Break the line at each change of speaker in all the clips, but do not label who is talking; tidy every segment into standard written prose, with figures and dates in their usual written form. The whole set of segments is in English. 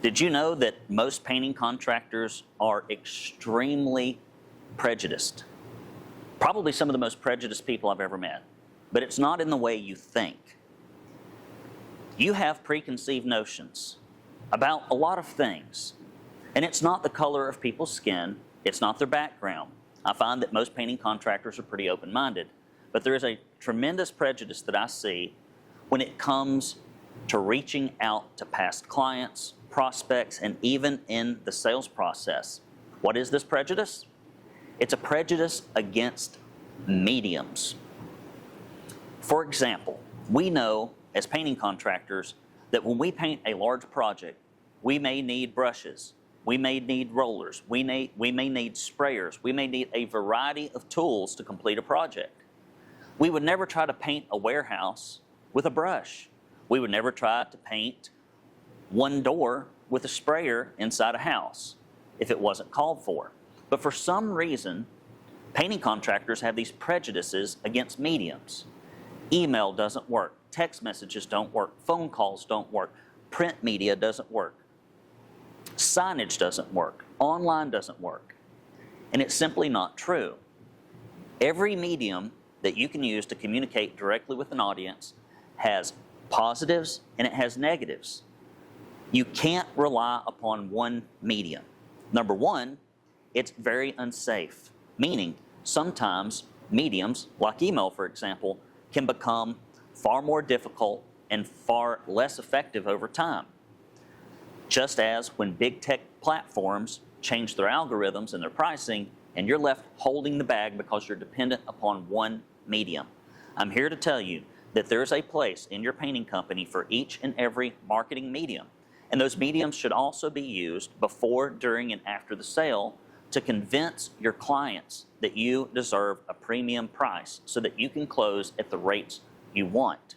Did you know that most painting contractors are extremely prejudiced? Probably some of the most prejudiced people I've ever met. But it's not in the way you think. You have preconceived notions about a lot of things. And it's not the color of people's skin, it's not their background. I find that most painting contractors are pretty open-minded. But there is a tremendous prejudice that I see when it comes to reaching out to past clients, prospects, and even in the sales process. What is this prejudice? It's a prejudice against mediums. For example, we know as painting contractors that when we paint a large project, we may need brushes, we may need rollers, we may need sprayers, we may need a variety of tools to complete a project. We would never try to paint a warehouse with a brush. We would never try to paint one door with a sprayer inside a house if it wasn't called for. But for some reason, painting contractors have these prejudices against mediums. Email doesn't work, text messages don't work, phone calls don't work, print media doesn't work, signage doesn't work, online doesn't work. And it's simply not true. Every medium that you can use to communicate directly with an audience has positives and it has negatives. You can't rely upon one medium. Number one, it's very unsafe, meaning sometimes mediums, like email for example, can become far more difficult and far less effective over time. Just as when big tech platforms change their algorithms and their pricing, and you're left holding the bag because you're dependent upon one medium. I'm here to tell you that there's a place in your painting company for each and every marketing medium. And those mediums should also be used before, during, and after the sale to convince your clients that you deserve a premium price so that you can close at the rates you want.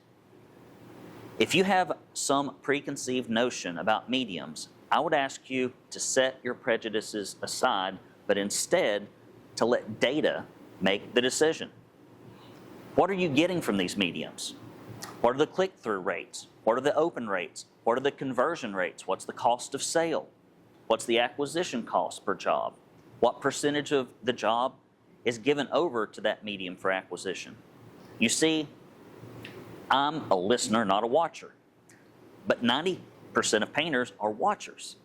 If you have some preconceived notion about mediums, I would ask you to set your prejudices aside, but instead to let data make the decision. What are you getting from these mediums? What are the click-through rates? What are the open rates? What are the conversion rates? What's the cost of sale? What's the acquisition cost per job? What percentage of the job is given over to that medium for acquisition? You see, I'm a listener, not a watcher. But 90% of painters are watchers.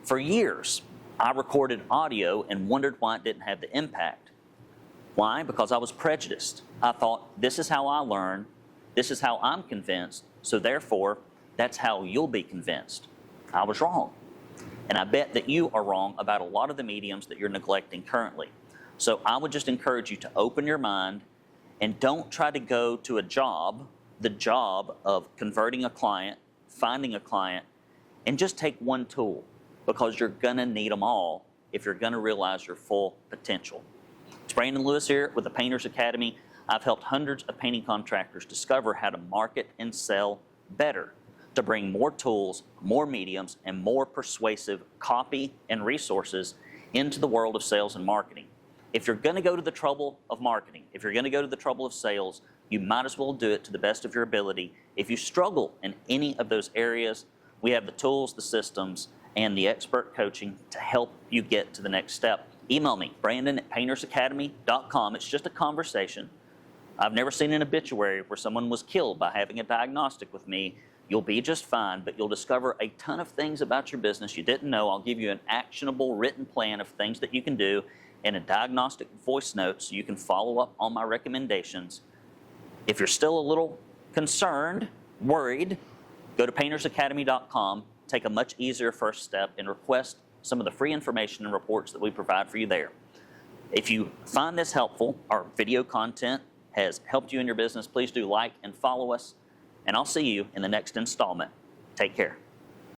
For years, I recorded audio and wondered why it didn't have the impact. Why? Because I was prejudiced. I thought, this is how I learn, this is how I'm convinced, so therefore, that's how you'll be convinced. I was wrong. And I bet that you are wrong about a lot of the mediums that you're neglecting currently. So I would just encourage you to open your mind and don't try to go to the job of converting a client, finding a client, and just take one tool, because you're gonna need them all if you're gonna realize your full potential. It's Brandon Lewis here with the Painters Academy. I've helped hundreds of painting contractors discover how to market and sell better, to bring more tools, more mediums, and more persuasive copy and resources into the world of sales and marketing. If you're gonna go to the trouble of marketing, if you're gonna go to the trouble of sales, you might as well do it to the best of your ability. If you struggle in any of those areas, we have the tools, the systems, and the expert coaching to help you get to the next step. Email me, brandon@paintersacademy.com. It's just a conversation. I've never seen an obituary where someone was killed by having a diagnostic with me. You'll be just fine, but you'll discover a ton of things about your business you didn't know. I'll give you an actionable written plan of things that you can do and a diagnostic voice note so you can follow up on my recommendations. If you're still a little concerned, worried, go to paintersacademy.com, take a much easier first step, and request some of the free information and reports that we provide for you there. If you find this helpful, our video content has helped you in your business, please do like and follow us, and I'll see you in the next installment. Take care.